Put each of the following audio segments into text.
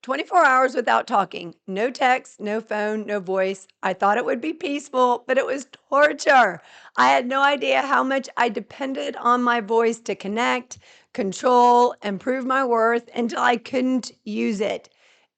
24 hours without talking. No text, no phone, no voice. I thought it would be peaceful, but it was torture. I had no idea how much I depended on my voice to connect, control, and prove my worth until I couldn't use it.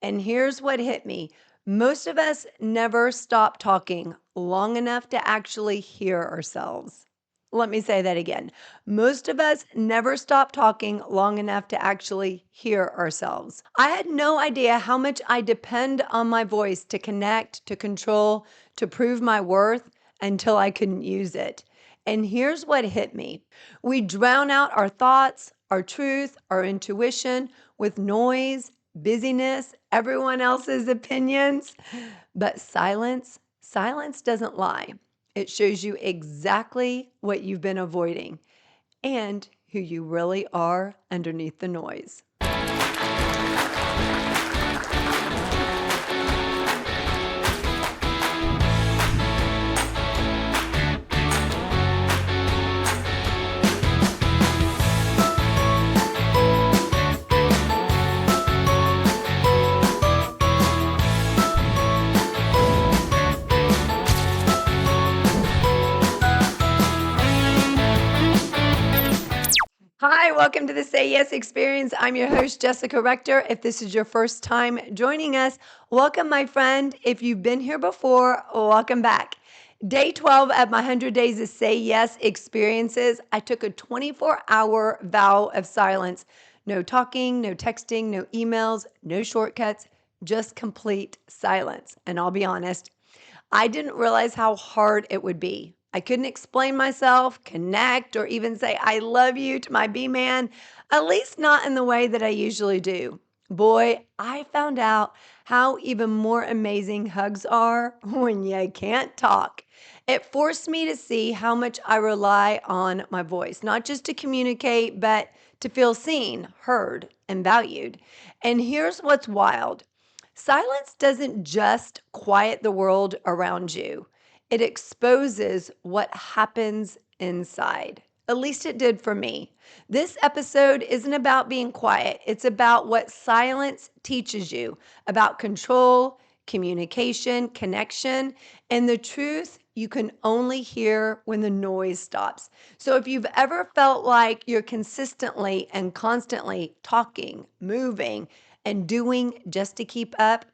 And here's what hit me. Most of us never stop talking long enough to actually hear ourselves. Let me say that again. Most of us never stop talking long enough to actually hear ourselves. I had no idea how much I depend on my voice to connect, to control, to prove my worth until I couldn't use it. And here's what hit me. We drown out our thoughts, our truth, our intuition with noise, busyness, everyone else's opinions. But silence doesn't lie. It shows you exactly what you've been avoiding and who you really are underneath the noise. Hi, welcome to the Say Yes Experience. I'm your host, Jessica Rector. If this is your first time joining us, welcome, my friend. If you've been here before, welcome back. Day 12 of my 100 Days of Say Yes Experiences, I took a 24-hour vow of silence. No talking, no texting, no emails, no shortcuts, just complete silence. And I'll be honest, I didn't realize how hard it would be. I couldn't explain myself, connect, or even say, I love you to my B man, at least not in the way that I usually do. Boy, I found out how even more amazing hugs are when you can't talk. It forced me to see how much I rely on my voice, not just to communicate, but to feel seen, heard, and valued. And here's what's wild. Silence doesn't just quiet the world around you, it exposes what happens inside. At least it did for me. This episode isn't about being quiet, it's about what silence teaches you about control, communication, connection, and the truth you can only hear when the noise stops. So if you've ever felt like you're consistently and constantly talking, moving, and doing just to keep up,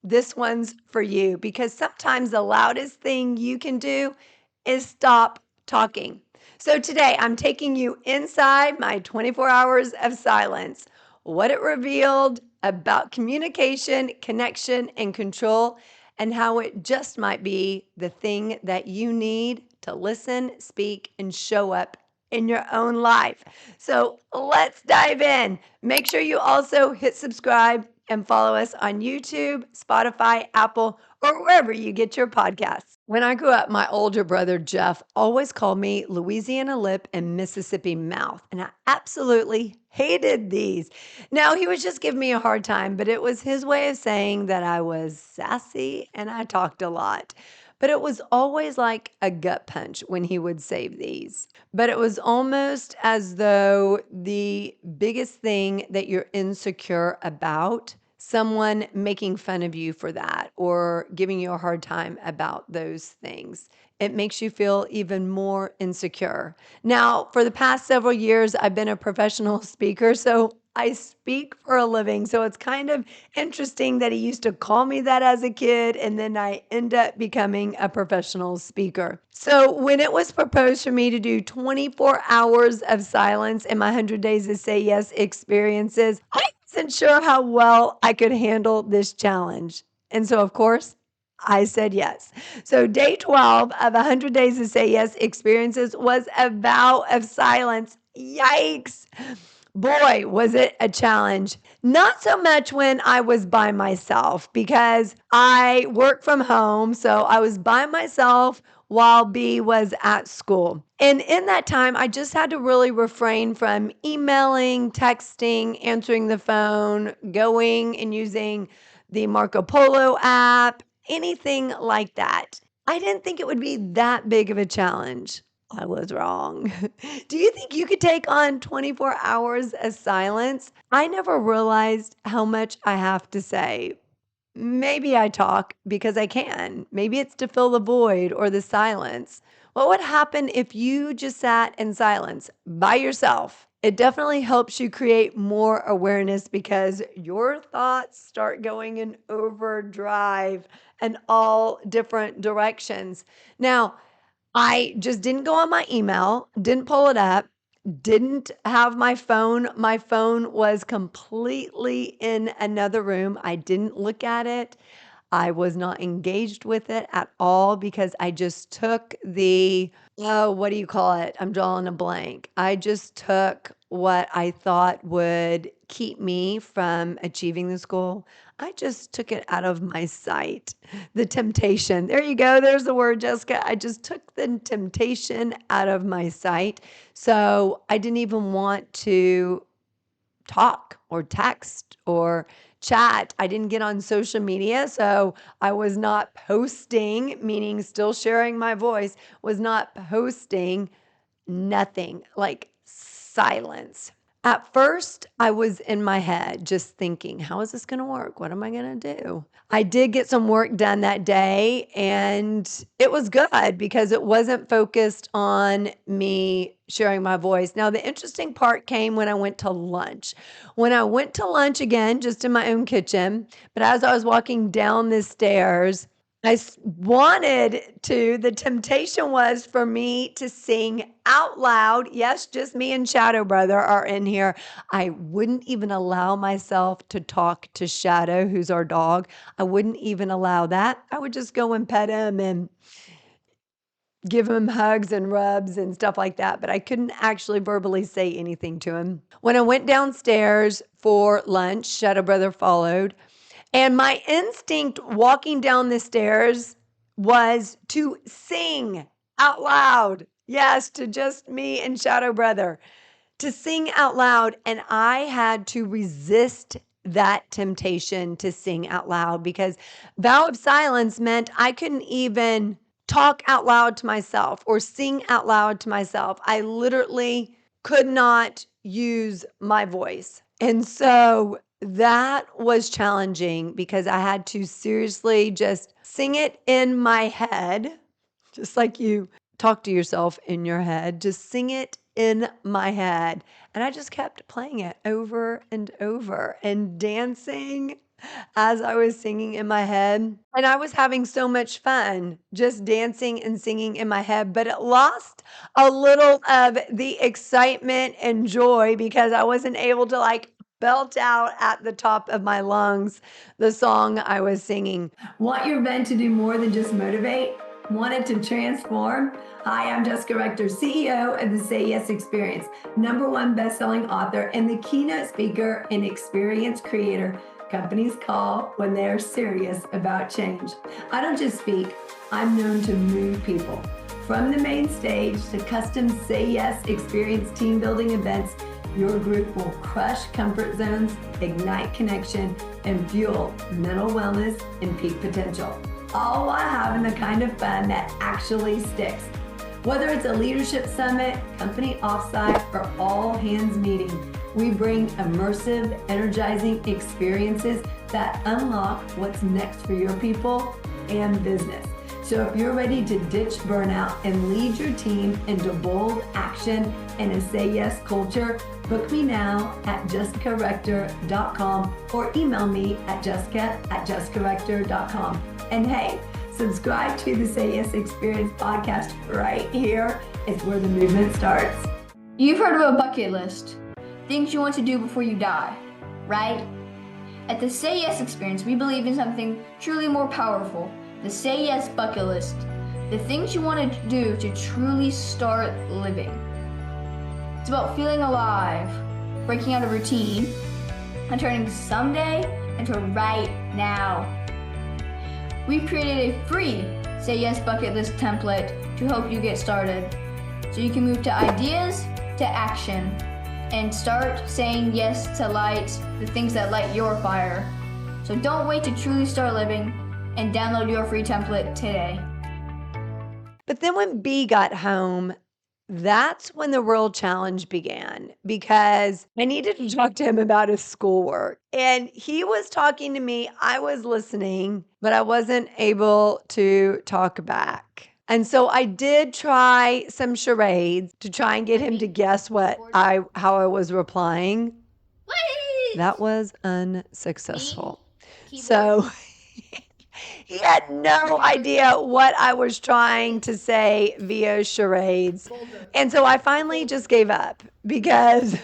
this one's for you because sometimes the loudest thing you can do is stop talking. So today I'm taking you inside my 24 hours of silence, what it revealed about communication, connection, and control, and how it just might be the thing that you need to listen, speak, and show up in your own life. So let's dive in. Make sure you also hit subscribe and follow us on YouTube, Spotify, Apple, or wherever you get your podcasts. When I grew up, my older brother Jeff always called me Louisiana lip and Mississippi mouth, and I absolutely hated these. Now, he was just giving me a hard time, but it was his way of saying that I was sassy and I talked a lot. But it was always like a gut punch when he would say these. But it was almost as though the biggest thing that you're insecure about, someone making fun of you for that or giving you a hard time about those things. It makes you feel even more insecure. Now, for the past several years, I've been a professional speaker, so I speak for a living. So it's kind of interesting that he used to call me that as a kid, and then I end up becoming a professional speaker. So when it was proposed for me to do 24 hours of silence in my 100 Days to Say Yes experiences, I wasn't sure how well I could handle this challenge. And so, of course, I said yes. So day 12 of 100 Days to Say Yes experiences was a vow of silence. Yikes. Boy, was it a challenge. Not so much when I was by myself because I work from home. So I was by myself while B was at school. And in that time, I just had to really refrain from emailing, texting, answering the phone, going and using the Marco Polo app, anything like that. I didn't think it would be that big of a challenge. I was wrong. Do you think you could take on 24 hours of silence? I never realized how much I have to say. Maybe I talk because I can. Maybe it's to fill the void or the silence. What would happen if you just sat in silence by yourself? It definitely helps you create more awareness because your thoughts start going in overdrive and all different directions. Now, I just didn't go on my email, didn't pull it up, didn't have my phone. My phone was completely in another room. I didn't look at it. I was not engaged with it at all because I just took what do you call it? I'm drawing a blank. I just took what I thought would keep me from achieving this goal. I just took it out of my sight. The temptation. There you go. There's the word, Jessica. I just took the temptation out of my sight. So I didn't even want to talk or text or chat. I didn't get on social media, so I was not posting, meaning still sharing my voice, was not posting, nothing, like silence. At first, I was in my head just thinking, how is this going to work? What am I going to do? I did get some work done that day, and it was good because it wasn't focused on me sharing my voice. Now, the interesting part came when I went to lunch. When I went to lunch again, just in my own kitchen, but as I was walking down the stairs, wanted to, the temptation was for me to sing out loud. Yes, just me and Shadow Brother are in here. I wouldn't even allow myself to talk to Shadow, who's our dog. I wouldn't even allow that. I would just go and pet him and give him hugs and rubs and stuff like that, but I couldn't actually verbally say anything to him. When I went downstairs for lunch, Shadow Brother followed. And my instinct walking down the stairs was to sing out loud. Yes, to just me and Shadow Brother, to sing out loud. And I had to resist that temptation to sing out loud because vow of silence meant I couldn't even talk out loud to myself or sing out loud to myself. I literally could not use my voice. And so that was challenging because I had to seriously just sing it in my head, just like you talk to yourself in your head, just sing it in my head. And I just kept playing it over and over and dancing as I was singing in my head. And I was having so much fun just dancing and singing in my head, but it lost a little of the excitement and joy because I wasn't able to like belt out at the top of my lungs the song I was singing. Want your event to do more than just motivate? Want it to transform? Hi, I'm Jessica Rector, CEO of the Say Yes Experience, #1 best-selling author, and the keynote speaker and experience creator companies call when they're serious about change. I don't just speak, I'm known to move people. From the main stage to custom Say Yes Experience team building events, your group will crush comfort zones, ignite connection, and fuel mental wellness and peak potential, all while having the kind of fun that actually sticks. Whether it's a leadership summit, company offsite, or all hands meeting, we bring immersive, energizing experiences that unlock what's next for your people and business. So if you're ready to ditch burnout and lead your team into bold action and a Say Yes culture, book me now at jessicarector.com or email me at jessica@jessicarector.com. And hey, subscribe to the Say Yes Experience podcast right here. It's where the movement starts. You've heard of a bucket list, things you want to do before you die, right? At the Say Yes Experience, we believe in something truly more powerful, the Say Yes bucket list, the things you want to do to truly start living. It's about feeling alive, breaking out of routine, and turning someday into right now. We've created a free Say Yes bucket list template to help you get started, so you can move to ideas to action and start saying yes to light the things that light your fire. So don't wait to truly start living and download your free template today. But then when B got home, That's when the real challenge began because I needed to talk to him about his schoolwork. And he was talking to me, I was listening, but I wasn't able to talk back. And so I did try some charades to try and get him to guess how I was replying. That was unsuccessful. So he had no idea what I was trying to say via charades. And so I finally just gave up because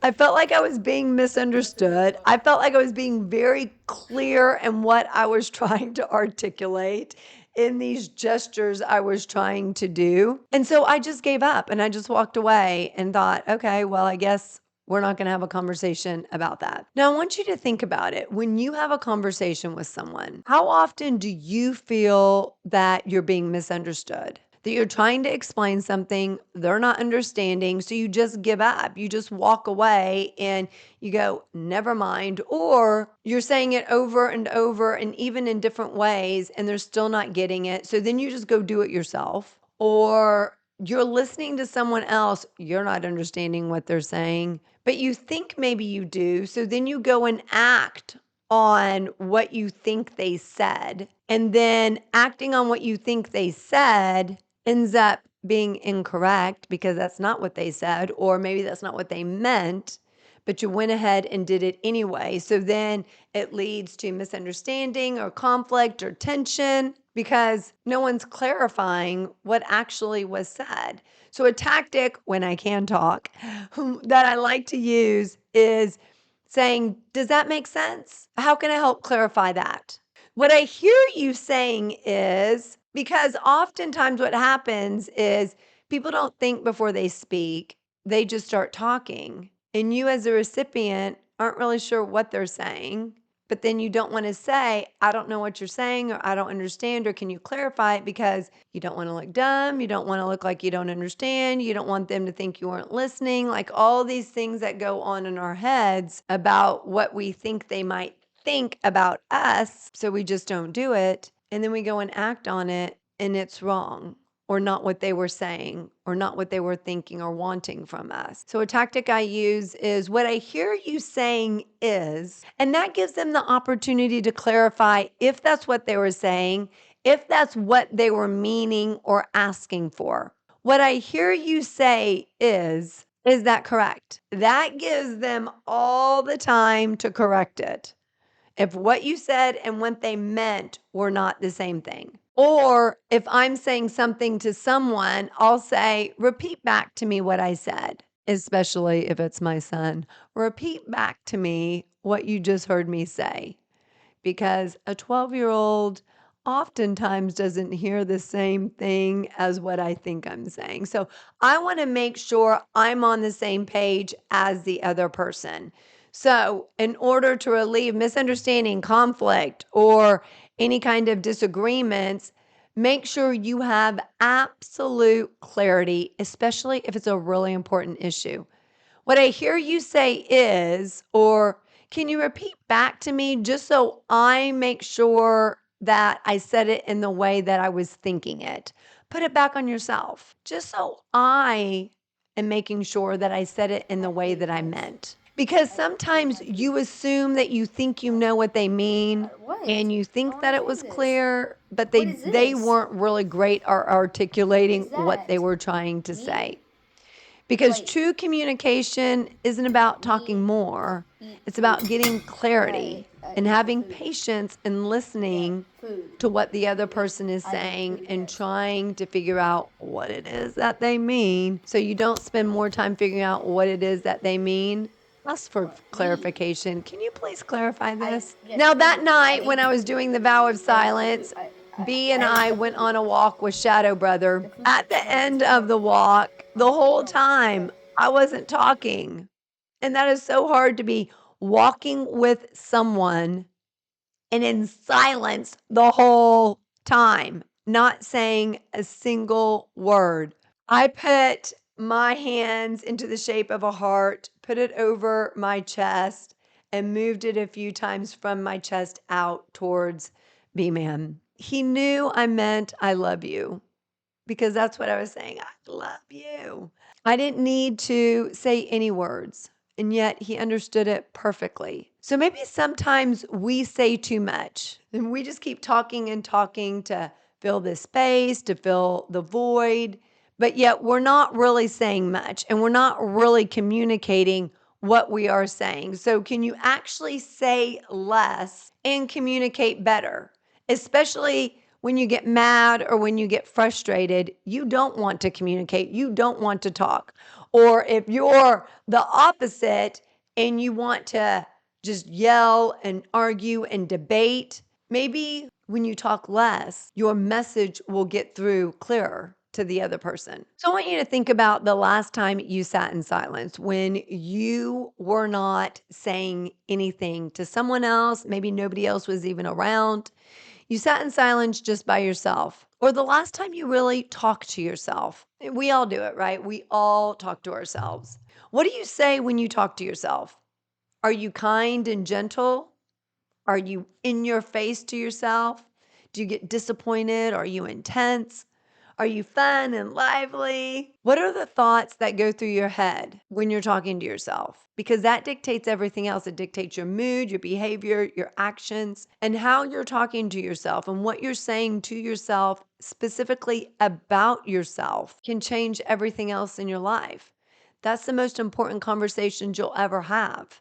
I felt like I was being misunderstood. I felt like I was being very clear in what I was trying to articulate in these gestures I was trying to do. And so I just gave up and I just walked away and thought, okay, well, I guess we're not going to have a conversation about that. Now, I want you to think about it. When you have a conversation with someone, how often do you feel that you're being misunderstood? That you're trying to explain something, they're not understanding, so you just give up. You just walk away and you go, never mind. Or you're saying it over and over and even in different ways, and they're still not getting it. So then you just go do it yourself. Or you're listening to someone else, you're not understanding what they're saying, but you think maybe you do. So then you go and act on what you think they said. And then acting on what you think they said ends up being incorrect because that's not what they said, or maybe that's not what they meant, but you went ahead and did it anyway. So then it leads to misunderstanding or conflict or tension because no one's clarifying what actually was said. So, a tactic when I can talk that I like to use is saying, does that make sense? How can I help clarify that? What I hear you saying is because oftentimes what happens is people don't think before they speak, they just start talking. And you, as a recipient, aren't really sure what they're saying. But then you don't want to say, I don't know what you're saying, or I don't understand, or can you clarify it? Because you don't want to look dumb. You don't want to look like you don't understand. You don't want them to think you weren't listening. Like all these things that go on in our heads about what we think they might think about us. So we just don't do it. And then we go and act on it, and it's wrong, or not what they were saying, or not what they were thinking or wanting from us. So, a tactic I use is what I hear you saying is, and that gives them the opportunity to clarify if that's what they were saying, if that's what they were meaning or asking for. What I hear you say is that correct? That gives them all the time to correct it if what you said and what they meant were not the same thing. Or if I'm saying something to someone, I'll say, repeat back to me what I said, especially if it's my son. Repeat back to me what you just heard me say, because a 12-year-old oftentimes doesn't hear the same thing as what I think I'm saying. So I want to make sure I'm on the same page as the other person. So, in order to relieve misunderstanding, conflict, or any kind of disagreements, make sure you have absolute clarity, especially if it's a really important issue. What I hear you say is, or can you repeat back to me just so I make sure that I said it in the way that I was thinking it? Put it back on yourself, just so I am making sure that I said it in the way that I meant. Because sometimes you assume that you think you know what they mean and you think that it was clear, but they weren't really great at articulating what they were trying to say. Because true communication isn't about talking more, it's about getting clarity and having patience and listening to what the other person is saying and trying to figure out what it is that they mean. So you don't spend more time figuring out what it is that they mean. Ask for clarification. Can you please clarify this? Now, that night when I was doing the vow of silence, B and I went on a walk with Shadow Brother. At the end of the walk, the whole time, I wasn't talking. And that is so hard to be walking with someone and in silence the whole time, not saying a single word. I put my hands into the shape of a heart, put it over my chest, and moved it a few times from my chest out towards B Man. He knew I meant I love you because that's what I was saying. Love you. I didn't need to say any words, and yet he understood it perfectly. So maybe sometimes we say too much and we just keep talking and talking to fill this space, to fill the void, but yet we're not really saying much and we're not really communicating what we are saying. So, can you actually say less and communicate better? Especially when you get mad or when you get frustrated, you don't want to communicate, you don't want to talk. Or if you're the opposite and you want to just yell and argue and debate, maybe when you talk less, your message will get through clearer to the other person. So I want you to think about the last time you sat in silence when you were not saying anything to someone else, maybe nobody else was even around. You sat in silence just by yourself, or the last time you really talked to yourself. We all do it, right? We all talk to ourselves. What do you say when you talk to yourself? Are you kind and gentle? Are you in your face to yourself? Do you get disappointed? Are you intense? Are you fun and lively? What are the thoughts that go through your head when you're talking to yourself? Because that dictates everything else. It dictates your mood, your behavior, your actions, and how you're talking to yourself and what you're saying to yourself, specifically about yourself, can change everything else in your life. That's the most important conversations you'll ever have.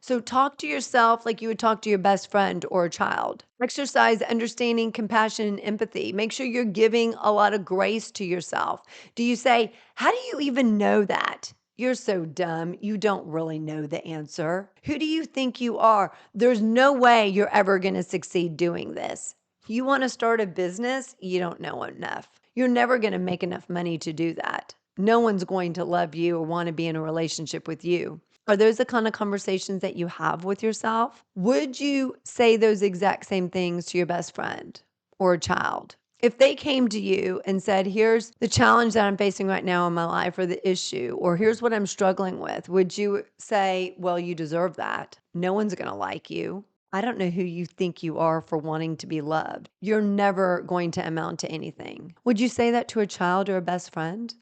So talk to yourself like you would talk to your best friend or a child. Exercise understanding, compassion, and empathy. Make sure you're giving a lot of grace to yourself. Do you say, "How do you even know that? You're so dumb. You don't really know the answer. Who do you think you are? There's no way you're ever going to succeed doing this. You want to start a business? You don't know enough. You're never going to make enough money to do that. No one's going to love you or want to be in a relationship with you." Are those the kind of conversations that you have with yourself? Would you say those exact same things to your best friend or a child? If they came to you and said, "Here's the challenge that I'm facing right now in my life, or the issue, or here's what I'm struggling with," would you say, "Well, you deserve that. No one's going to like you. I don't know who you think you are for wanting to be loved. You're never going to amount to anything." Would you say that to a child or a best friend?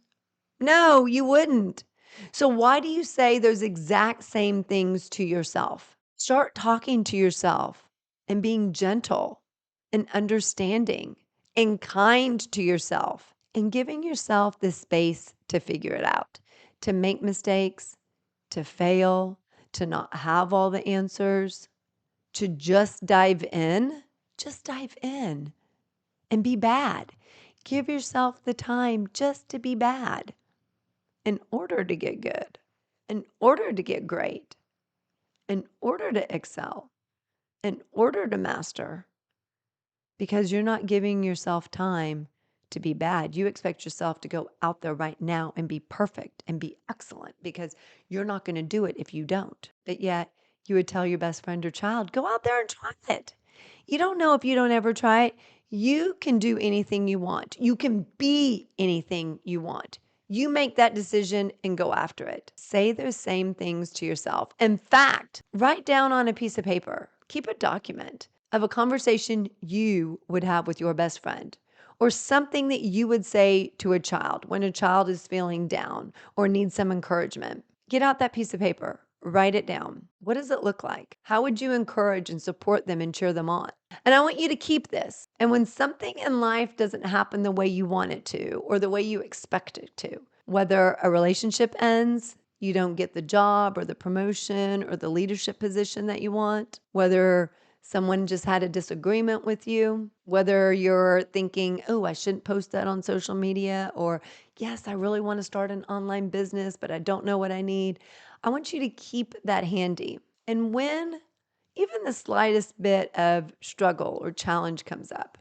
No, you wouldn't. So why do you say those exact same things to yourself? Start talking to yourself and being gentle and understanding and kind to yourself and giving yourself the space to figure it out, to make mistakes, to fail, to not have all the answers, to just dive in and be bad. Give yourself the time just to be bad in order to get good, in order to get great, in order to excel, in order to master, because you're not giving yourself time to be bad. You expect yourself to go out there right now and be perfect and be excellent because you're not going to do it if you don't. But yet, you would tell your best friend or child, "Go out there and try it." You don't know if you don't ever try it. You can do anything you want. You can be anything you want. You make that decision and go after it. Say those same things to yourself. In fact, write down on a piece of paper, keep a document of a conversation you would have with your best friend, or something that you would say to a child when a child is feeling down or needs some encouragement. Get out that piece of paper, write it down. What does it look like? How would you encourage and support them and cheer them on? And I want you to keep this. And when something in life doesn't happen the way you want it to or the way you expect it to, whether a relationship ends, you don't get the job or the promotion or the leadership position that you want, whether someone just had a disagreement with you, whether you're thinking, "Oh, I shouldn't post that on social media," or, "Yes, I really want to start an online business, but I don't know what I need." I want you to keep that handy. And when even the slightest bit of struggle or challenge comes up,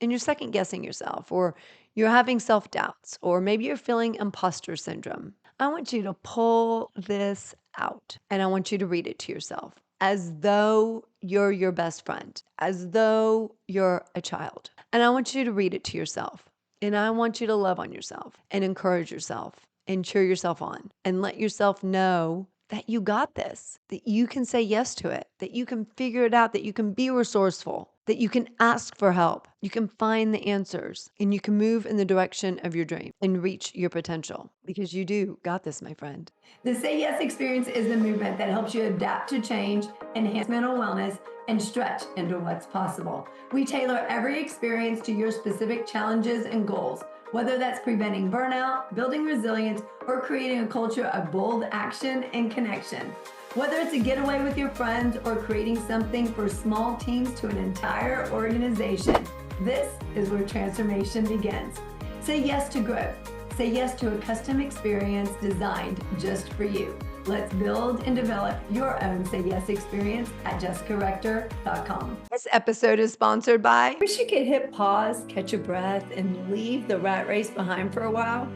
and you're second guessing yourself, or you're having self doubts, or maybe you're feeling imposter syndrome, I want you to pull this out and I want you to read it to yourself as though you're your best friend, as though you're a child. And I want you to read it to yourself. And I want you to love on yourself and encourage yourself and cheer yourself on and let yourself know that you got this, that you can say yes to it, that you can figure it out, that you can be resourceful, that you can ask for help, you can find the answers, and you can move in the direction of your dream and reach your potential because you do got this, my friend. The Say Yes experience is the movement that helps you adapt to change, enhance mental wellness, and stretch into what's possible. We tailor every experience to your specific challenges and goals, whether that's preventing burnout, building resilience, or creating a culture of bold action and connection. Whether it's a getaway with your friends or creating something for small teams to an entire organization, this is where transformation begins. Say yes to growth. Say yes to a custom experience designed just for you. Let's build and develop your own Say Yes experience at jessicarector.com. This episode is sponsored by... Wish you could hit pause, catch your breath, and leave the rat race behind for a while?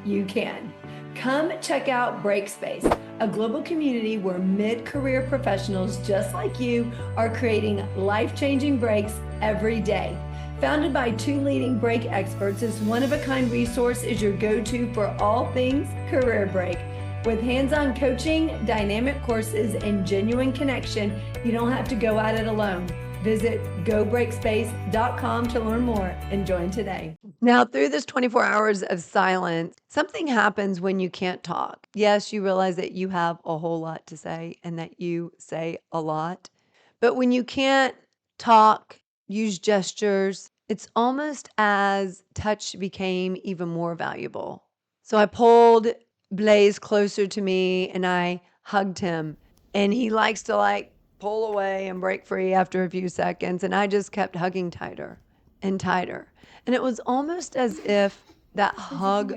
You can. Come check out Breakspace, a global community where mid-career professionals just like you are creating life-changing breaks every day. Founded by 2 leading break experts, this one-of-a-kind resource is your go-to for all things career break. With hands-on coaching, dynamic courses, and genuine connection, you don't have to go at it alone. Visit gobreakspace.com to learn more and join today. Now, through this 24 hours of silence, something happens when you can't talk. Yes, you realize that you have a whole lot to say and that you say a lot. But when you can't talk, use gestures, it's almost as touch became even more valuable. So I pulled Blaze closer to me and I hugged him. And he likes to pull away and break free after a few seconds. And I just kept hugging tighter and tighter. And it was almost as if that hug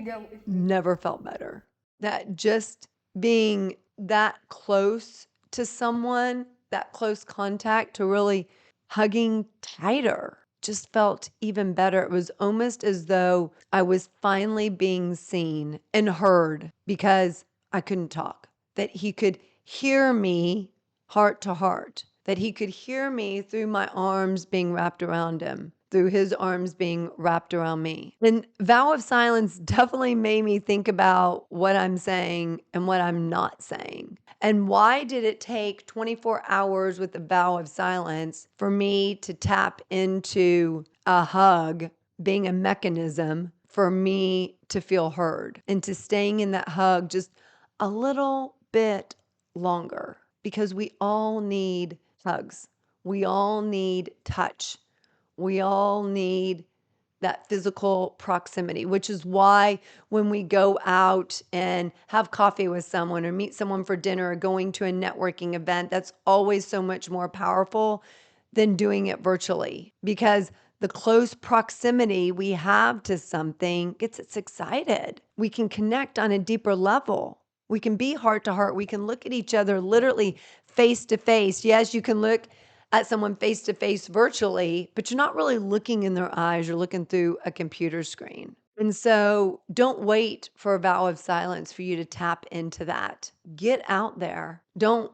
never felt better. That just being that close to someone, that close contact to really hugging tighter just felt even better. It was almost as though I was finally being seen and heard because I couldn't talk, that he could hear me heart to heart, that he could hear me through my arms being wrapped around him, through his arms being wrapped around me. And Vow of Silence definitely made me think about what I'm saying and what I'm not saying. And why did it take 24 hours with the Vow of Silence for me to tap into a hug being a mechanism for me to feel heard and to staying in that hug just a little bit longer? Because we all need hugs. We all need touch. We all need that physical proximity, which is why when we go out and have coffee with someone or meet someone for dinner or going to a networking event, that's always so much more powerful than doing it virtually, because the close proximity we have to something gets us excited. We can connect on a deeper level. We can be heart to heart. We can look at each other literally face to face. Yes, you can look at someone face to face virtually, but you're not really looking in their eyes. You're looking through a computer screen. And so don't wait for a vow of silence for you to tap into that. Get out there. Don't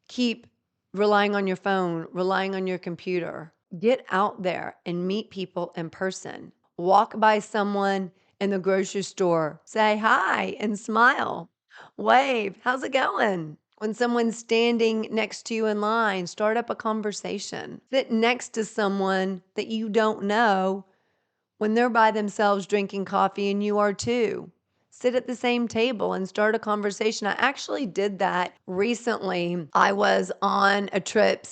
keep relying on your phone, relying on your computer. Get out there and meet people in person. Walk by someone in the grocery store, say hi and smile. Wave, how's it going? When someone's standing next to you in line, start up a conversation. Sit next to someone that you don't know when they're by themselves drinking coffee and you are too. Sit at the same table and start a conversation. I actually did that recently. I was on a trip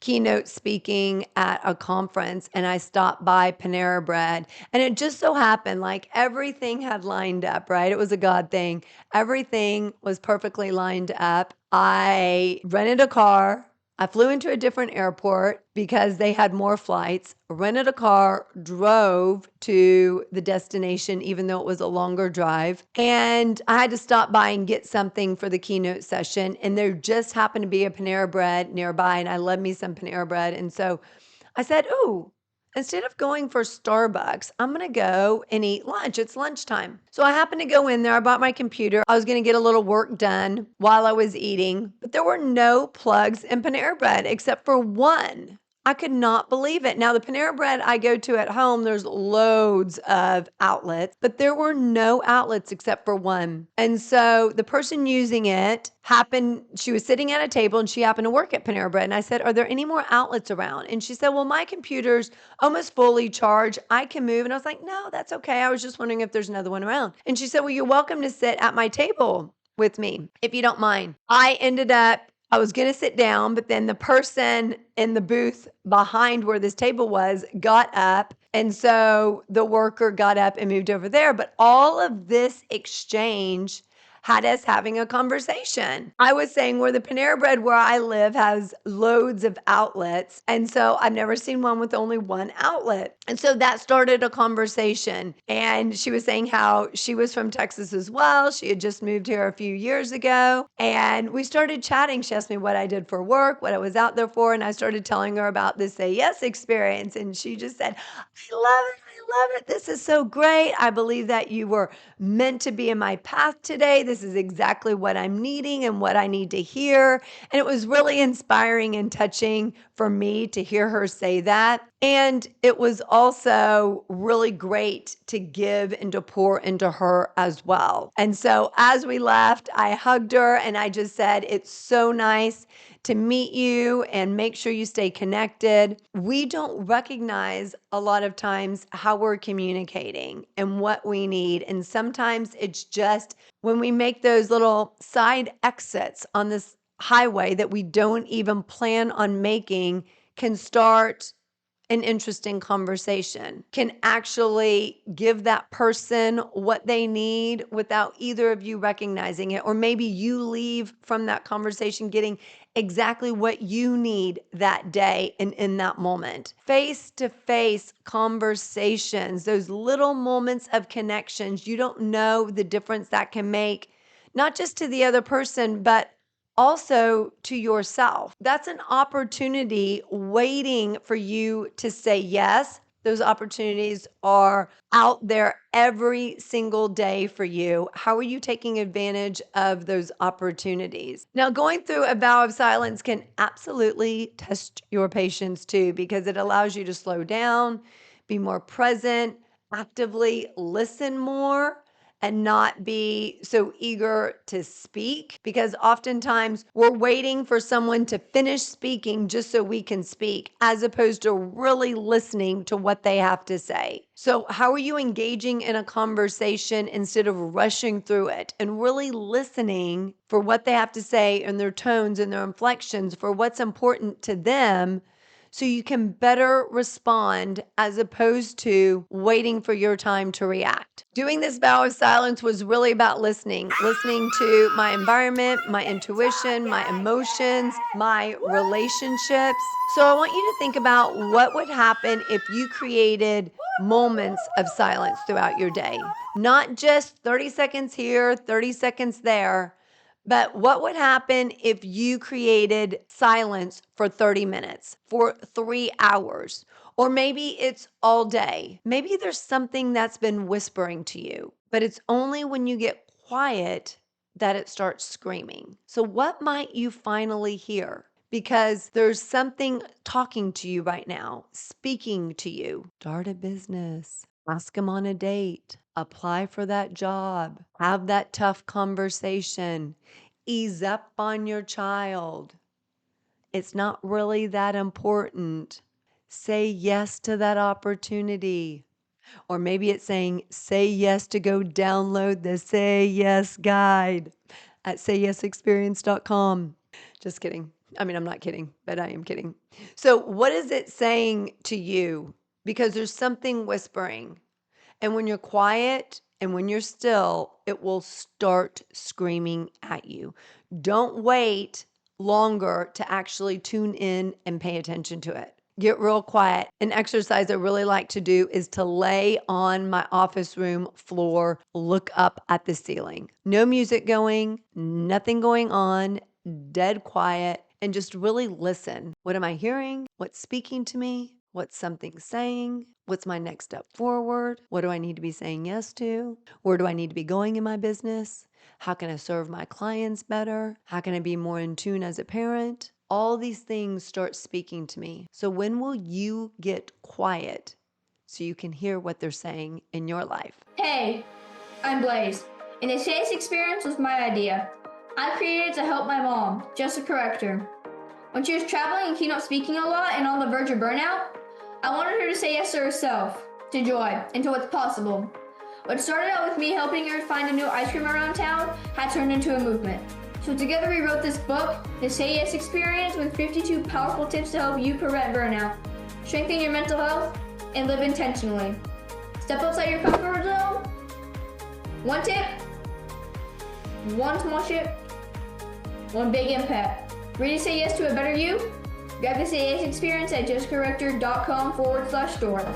keynote speaking at a conference, and I stopped by Panera Bread. And it just so happened like everything had lined up, right? It was a God thing. Everything was perfectly lined up. I rented a car. I flew into a different airport because they had more flights, rented a car, drove to the destination, even though it was a longer drive. And I had to stop by and get something for the keynote session. And there just happened to be a Panera Bread nearby, and I love me some Panera Bread. And so I said, ooh, instead of going for Starbucks, I'm going to go and eat lunch. It's lunchtime. So I happened to go in there. I bought my computer. I was going to get a little work done while I was eating, but there were no plugs in Panera Bread except for one. I could not believe it. Now, the Panera Bread I go to at home, there's loads of outlets, but there were no outlets except for one. And so the person using it she was sitting at a table and she happened to work at Panera Bread. And I said, "Are there any more outlets around?" And she said, "Well, my computer's almost fully charged. I can move." And I was like, "No, that's okay. I was just wondering if there's another one around." And she said, "Well, you're welcome to sit at my table with me if you don't mind." I was going to sit down, but then the person in the booth behind where this table was got up. And so the worker got up and moved over there. But all of this exchange had us having a conversation. I was saying where the Panera Bread where I live has loads of outlets. And so I've never seen one with only one outlet. And so that started a conversation. And she was saying how she was from Texas as well. She had just moved here a few years ago. And we started chatting. She asked me what I did for work, what I was out there for. And I started telling her about this Say Yes experience. And she just said, "I love it. I love it. This is so great. I believe that you were meant to be in my path today. This is exactly what I'm needing and what I need to hear." And it was really inspiring and touching for me to hear her say that. And it was also really great to give and to pour into her as well. And so as we left, I hugged her and I just said, "It's so nice to meet you and make sure you stay connected." We don't recognize a lot of times how we're communicating and what we need. And sometimes it's just when we make those little side exits on this highway that we don't even plan on making can start an interesting conversation, can actually give that person what they need without either of you recognizing it. Or maybe you leave from that conversation getting exactly what you need that day and in that moment. Face to face conversations, those little moments of connections, you don't know the difference that can make, not just to the other person, but also to yourself. That's an opportunity waiting for you to say yes. Those opportunities are out there every single day for you. How are you taking advantage of those opportunities? Now, going through a vow of silence can absolutely test your patience too, because it allows you to slow down, be more present, actively listen more, and not be so eager to speak, because oftentimes we're waiting for someone to finish speaking just so we can speak, as opposed to really listening to what they have to say. So, how are you engaging in a conversation instead of rushing through it and really listening for what they have to say and their tones and their inflections for what's important to them? So you can better respond as opposed to waiting for your time to react. Doing this vow of silence was really about listening to my environment, my intuition, my emotions, my relationships. So I want you to think about what would happen if you created moments of silence throughout your day, not just 30 seconds here, 30 seconds there. But what would happen if you created silence for 30 minutes, for 3 hours, or maybe it's all day? Maybe there's something that's been whispering to you, but it's only when you get quiet that it starts screaming. So, what might you finally hear? Because there's something talking to you right now, speaking to you. Start a business, ask them on a date, apply for that job, have that tough conversation, ease up on your child. It's not really that important. Say yes to that opportunity. Or maybe it's saying, say yes to go download the Say Yes guide at sayyesexperience.com. Just kidding. I mean, I'm not kidding, but I am kidding. So, what is it saying to you? Because there's something whispering. And when you're quiet and when you're still, it will start screaming at you. Don't wait longer to actually tune in and pay attention to it. Get real quiet. An exercise I really like to do is to lay on my office room floor, look up at the ceiling. No music going, nothing going on, dead quiet, and just really listen. What am I hearing? What's speaking to me? What's something saying? What's my next step forward? What do I need to be saying yes to? Where do I need to be going in my business? How can I serve my clients better? How can I be more in tune as a parent? all these things start speaking to me. So when will you get quiet so you can hear what they're saying in your life? Hey, I'm Blaze, and the sales experience was my idea. I created it to help my mom, Jessica Rector. When she was traveling and keynote speaking a lot and on the verge of burnout, I wanted her to say yes to herself, to joy, and to what's possible. What started out with me helping her find a new ice cream around town had turned into a movement. So together we wrote this book, The Say Yes Experience, with 52 powerful tips to help you prevent burnout, strengthen your mental health, and live intentionally. Step outside your comfort zone. One tip, one small shift, one big impact. Ready to say yes to a better you? Grab the Say Yes Experience at jessicarector.com/store.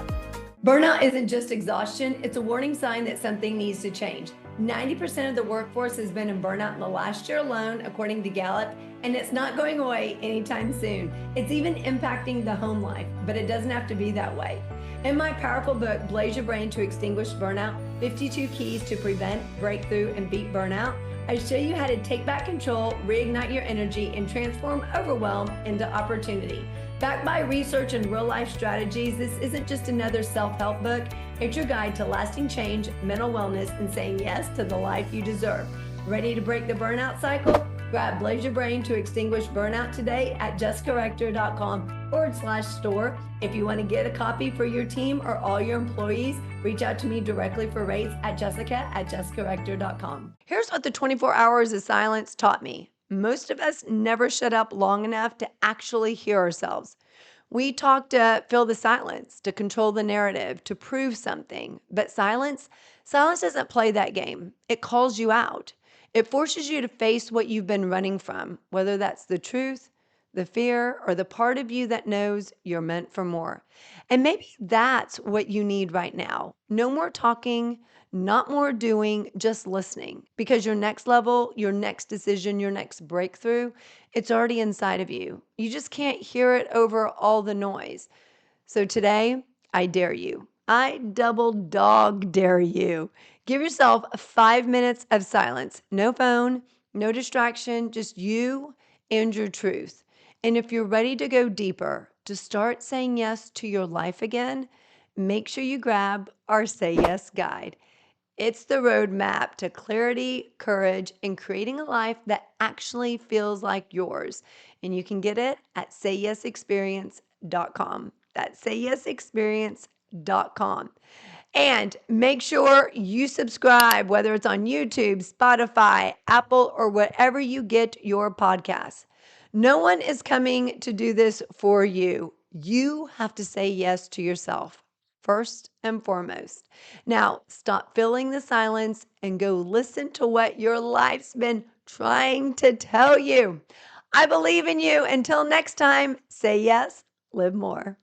Burnout isn't just exhaustion, it's a warning sign that something needs to change. 90% of the workforce has been in burnout in the last year alone, according to Gallup, and it's not going away anytime soon. It's even impacting the home life, but it doesn't have to be that way. In my powerful book, Blaze Your Brain to Extinguish Burnout, 52 Keys to Prevent, Breakthrough, and Beat Burnout, I show you how to take back control, reignite your energy, and transform overwhelm into opportunity. Backed by research and real-life strategies, this isn't just another self-help book. It's your guide to lasting change, mental wellness, and saying yes to the life you deserve. Ready to break the burnout cycle? Grab Blaze Your Brain to Extinguish Burnout today at jessicarector.com/store. If you want to get a copy for your team or all your employees, reach out to me directly for rates at jessica@jessicarector.com. Here's what the 24 hours of silence taught me. Most of us never shut up long enough to actually hear ourselves. We talk to fill the silence, to control the narrative, to prove something. But silence doesn't play that game. It calls you out. It forces you to face what you've been running from, whether that's the truth, the fear, or the part of you that knows you're meant for more. And maybe that's what you need right now. No more talking, not more doing, just listening. Because your next level, your next decision, your next breakthrough, it's already inside of you. You just can't hear it over all the noise. So today, I dare you. I double dog dare you. Give yourself 5 minutes of silence. No phone, no distraction, just you and your truth. And if you're ready to go deeper, to start saying yes to your life again, make sure you grab our Say Yes guide. It's the roadmap to clarity, courage, and creating a life that actually feels like yours. And you can get it at sayyesexperience.com. That's sayyesexperience.com. And make sure you subscribe, whether it's on YouTube, Spotify, Apple, or wherever you get your podcasts. No one is coming to do this for you. You have to say yes to yourself first and foremost. Now, stop filling the silence and go listen to what your life's been trying to tell you. I believe in you. Until next time, say yes, live more.